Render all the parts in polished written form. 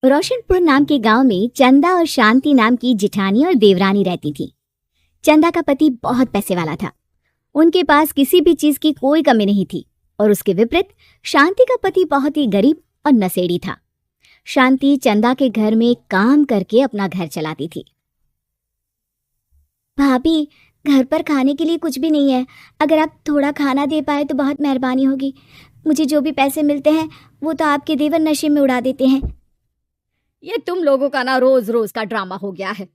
रोशनपुर नाम के गांव में चंदा और शांति नाम की जिठानी और देवरानी रहती थी। चंदा का पति बहुत पैसे वाला था। उनके पास किसी भी चीज की कोई कमी नहीं थी और उसके विपरीत शांति का पति बहुत ही गरीब और नशेड़ी था। शांति चंदा के घर में काम करके अपना घर चलाती थी। भाभी, घर पर खाने के लिए कुछ भी नहीं है। अगर आप थोड़ा खाना दे पाए तो बहुत मेहरबानी होगी। मुझे जो भी पैसे मिलते हैं वो तो आपके देवर नशे में उड़ा देते हैं। ये तुम लोगों का ना रोज रोज का ड्रामा हो गया है।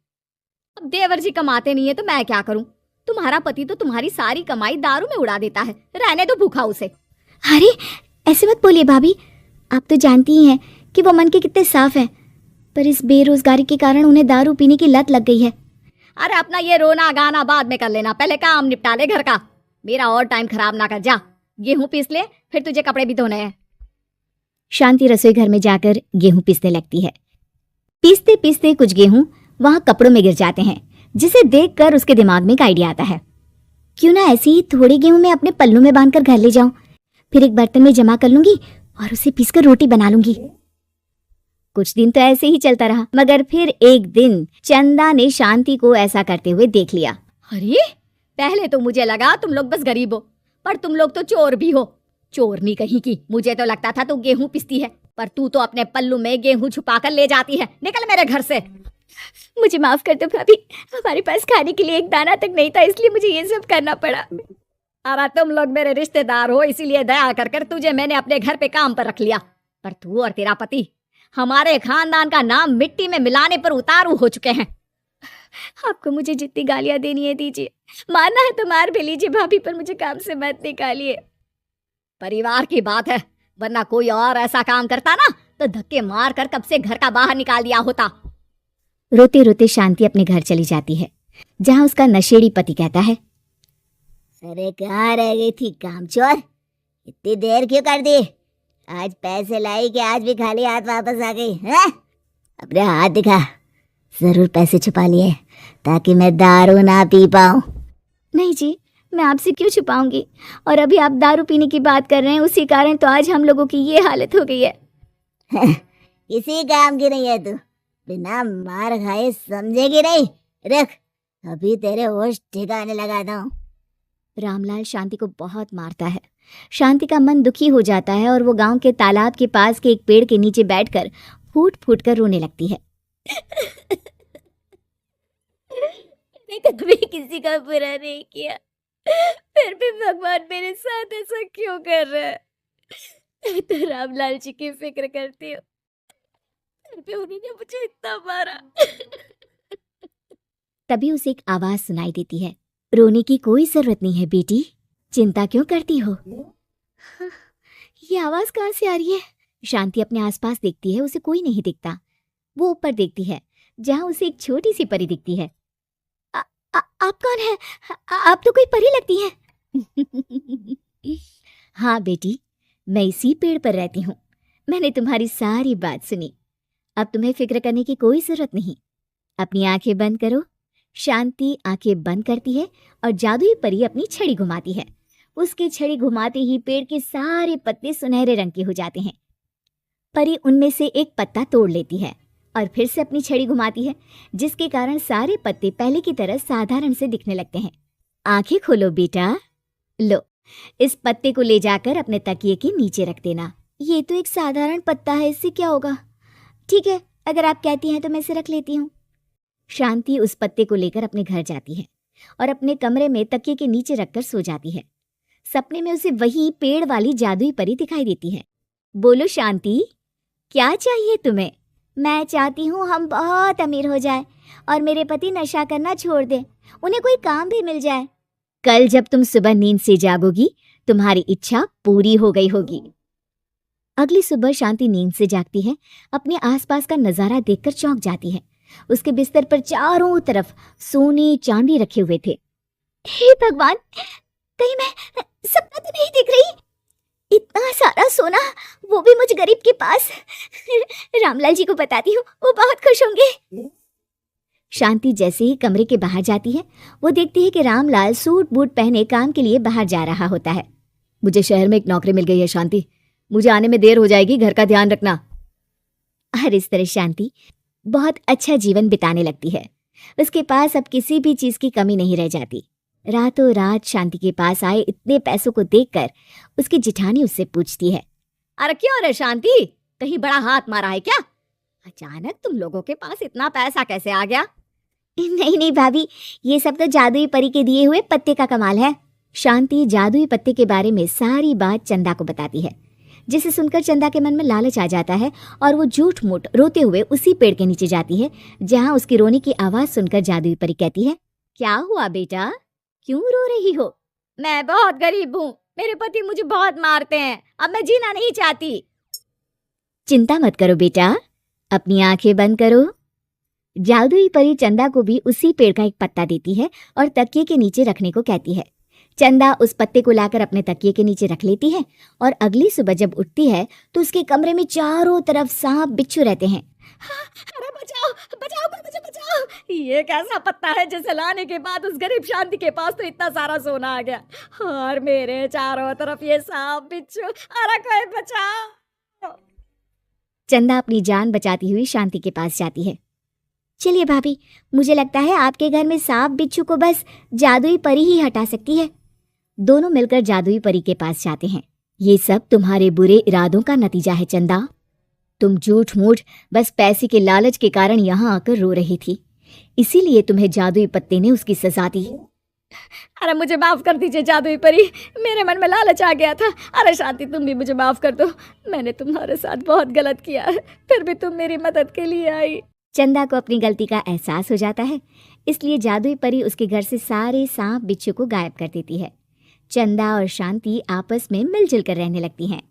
अब देवर जी कमाते नहीं है तो मैं क्या करूं? तुम्हारा पति तो तुम्हारी सारी कमाई दारू में उड़ा देता है। रहने दो भूखा उसे। अरे ऐसे मत बोलिए भाभी, आप तो जानती ही हैं कि वो मन के कितने साफ हैं, पर इस बेरोजगारी के कारण उन्हें दारू पीने की लत लग गई है। अरे अपना ये रोना गाना बाद में कर लेना, पहले काम निपटा ले घर का। मेरा और टाइम खराब ना कर। जा गेहूं पीस ले, फिर तुझे कपड़े भी धोने हैं। शांति रसोई घर में जाकर गेहूं पीसने लगती है। पीसते पीसते कुछ गेहूं वहां कपड़ों में गिर जाते हैं, जिसे देखकर उसके दिमाग में एक आइडिया आता है। क्यों ना ऐसे ही थोड़े गेहूं मैं अपने पल्लू में बांधकर घर ले जाऊं, फिर एक बर्तन में जमा कर लूंगी और उसे पीसकर रोटी बना लूंगी। कुछ दिन तो ऐसे ही चलता रहा, मगर फिर एक दिन चंदा ने शांति को ऐसा करते हुए देख लिया। अरे पहले तो मुझे लगा तुम लोग बस गरीब हो, पर तुम लोग तो चोर भी हो। चोरनी कहीं की। मुझे तो लगता था तू गेहूं पिसती है, पर तू तो अपने पल्लू में गेहूं छुपा कर ले जाती है। निकल मेरे घर से। मुझे माफ कर दो भाभी, हमारे पास खाने के लिए एक दाना तक नहीं था, इसलिए मुझे ये सब करना पड़ा। अरे तुम लोग मेरे रिश्तेदार हो, इसीलिए दया कर कर तुझे मैंने अपने घर पे काम पर रख लिया, पर तू और तेरा पति हमारे खानदान का नाम मिट्टी में मिलाने पर उतारू हो चुके हैं। आपको मुझे जितनी गालियां देनी है दीजिए, मारना है तो मार भी लीजिए भाभी, पर मुझे काम से मत निकालिए। परिवार की बात है, वरना कोई और ऐसा काम करता ना तो धक्के मार कर कब से घर का बाहर निकाल दिया होता। रोते रोते शांति अपने घर चली जाती है, जहां उसका नशेड़ी पति कहता है, अरे कहाँ रह गई थी कामचोर? इतनी देर क्यों कर दी? आज पैसे लाई कि आज भी खाली हाथ वापस आ गई है? अपने हाथ दिखा। जरूर पैसे छुपा लिए ताकि मैं दारू ना पी पाऊं। नहीं जी, मैं आपसे क्यों छुपाऊंगी, और अभी आप दारू पीने की बात कर रहे हैं, उसी कारण तो आज हम लोगों की ये हालत हो गई है। किसी काम की नहीं है तू, बिना मार खाए समझेगी नहीं। रख, अभी तेरे होश ठिकाने लगाता हूँ। रामलाल शांति को बहुत मारता है। शांति का मन दुखी हो जाता है और वो गांव के तालाब के पास के एक पेड़ के नीचे बैठकर फूट फूट कर रोने लगती है। मैंने कभी किसी का बुरा नहीं किया, फिर भी भगवान मेरे साथ ऐसा क्यों कर रहा है? मैं तो रामलाल जी की फिक्र करती हूँ, फिर भी उन्होंने मुझे इतना मारा। तभी उसे एक आवाज सुनाई देती है, रोने की कोई जरूरत नहीं है बेटी, चिंता क्यों करती हो? ये आवाज कहाँ से आ रही है? शांति अपने आसपास देखती है, उसे कोई नहीं दिखता। वो ऊपर देखती है, जहाँ उसे एक छोटी सी परी दिखती है। आप कौन है? आप तो कोई परी लगती है। हाँ बेटी, मैं इसी पेड़ पर रहती हूँ। मैंने तुम्हारी सारी बात सुनी, अब तुम्हें फिक्र करने की कोई जरूरत नहीं। अपनी आंखें बंद करो। शांति आंखें बंद करती है और जादुई परी अपनी छड़ी घुमाती है। उसकी छड़ी घुमाते ही पेड़ के सारे पत्ते सुनहरे रंग के हो जाते हैं। परी उनमें से एक पत्ता तोड़ लेती है और फिर से अपनी छड़ी घुमाती है, जिसके कारण सारे पत्ते पहले की तरह साधारण से दिखने लगते हैं। आंखें खोलो बेटा, लो, इस पत्ते को ले जाकर अपने तकिए के नीचे रख देना। ये तो एक साधारण पत्ता है, इससे क्या होगा? ठीक है, अगर आप कहती हैं तो मैं इसे रख लेती हूँ। शांति उस पत्ते को लेकर अपने घर जाती है और अपने कमरे में तकिए के नीचे रखकर सो जाती है। सपने में उसे वही पेड़ वाली जादुई परी दिखाई देती है। बोलो शांति, क्या चाहिए तुम्हें? मैं चाहती हूँ हम बहुत अमीर हो जाए और मेरे पति नशा करना छोड़ दें, उन्हें कोई काम भी मिल जाए। कल जब तुम सुबह नींद से जागोगी, तुम्हारी इच्छा पूरी हो गई होगी। अगली सुबह शांति नींद से जागती है, अपने आसपास का नजारा देखकर चौंक जाती है। उसके बिस्तर पर चारों तरफ सोने चांदी रखे हुए थे। हे भगवान, कहीं मैं सपना तो नहीं देख रही? इतना सारा सोना, वो भी मुझ गरीब के पास। रामलाल जी को बताती हूँ, वो बहुत खुश होंगे। शांति जैसे ही कमरे के बाहर जाती है, वो देखती है कि रामलाल सूट बूट पहने काम के लिए बाहर जा रहा होता है। मुझे शहर में एक नौकरी मिल गई है शांति, मुझे आने में देर हो जाएगी, घर का ध्यान रखना। और इस तरह शांति बहुत अच्छा जीवन बिताने लगती है। उसके पास अब किसी भी चीज की कमी नहीं रह जाती। रातों रात शांति के पास आए इतने पैसों को देखकर उसकी जिठानी उससे पूछती है, अरे क्यों रे शांति, कहीं बड़ा हाथ मारा है क्या? अचानक तुम लोगों के पास इतना पैसा कैसे आ गया? नहीं नहीं भाभी, ये सब तो जादुई परी के दिए हुए पत्ते का कमाल है। शांति जादुई पत्ते के बारे में सारी बात चंदा को बताती है, जिसे सुनकर चंदा के मन में लालच आ जाता है और वो झूठ मूठ रोते हुए उसी पेड़ के नीचे जाती है जहाँ उसकी रोने की आवाज सुनकर जादुई परी कहती है, क्या हुआ बेटा, क्यों रो रही हो? मैं बहुत गरीब हूँ, मेरे पति मुझे बहुत मारते हैं, अब मैं जीना नहीं चाहती। चिंता मत करो बेटा, अपनी आंखें बंद करो। जादुई परी चंदा को भी उसी पेड़ का एक पत्ता देती है और तकिए के नीचे रखने को कहती है। चंदा उस पत्ते को लाकर अपने तकिए के नीचे रख लेती है और अगली सुबह जब उठती है तो उसके कमरे में चारों तरफ सांप बिच्छू रहते हैं। अरे बचाओ बचाओ, कोई मुझे बचाओ। ये कैसा पत्ता है जिसे लाने के बाद उस गरीब शांति के पास तो इतना सारा सोना आ गया, और मेरे चारों तरफ ये सांप बिच्छू। अरे कोई बचाओ। चंदा अपनी जान बचाती हुई शांति के पास जाती है। चलिए भाभी, मुझे लगता है आपके घर में सांप बिच्छू को बस जादुई परी ही हटा सकती है। दोनों मिलकर जादुई परी के पास जाते हैं। ये सब तुम्हारे बुरे इरादों का नतीजा है चंदा। तुम झूठ मूठ बस पैसे के लालच के कारण यहाँ आकर रो रही थी, इसीलिए तुम्हें जादुई पत्ते ने उसकी सजा दी। अरे मुझे माफ कर दीजिए जादुई परी, मेरे मन में लालच आ गया था। अरे शांति, तुम भी मुझे माफ कर दो, मैंने तुम्हारे साथ बहुत गलत किया है, फिर भी तुम मेरी मदद के लिए आई। चंदा को अपनी गलती का एहसास हो जाता है, इसलिए जादुई परी उसके घर से सारे सांप बिच्छू को गायब कर देती है। चंदा और शांति आपस में मिलजुल कर रहने लगती हैं।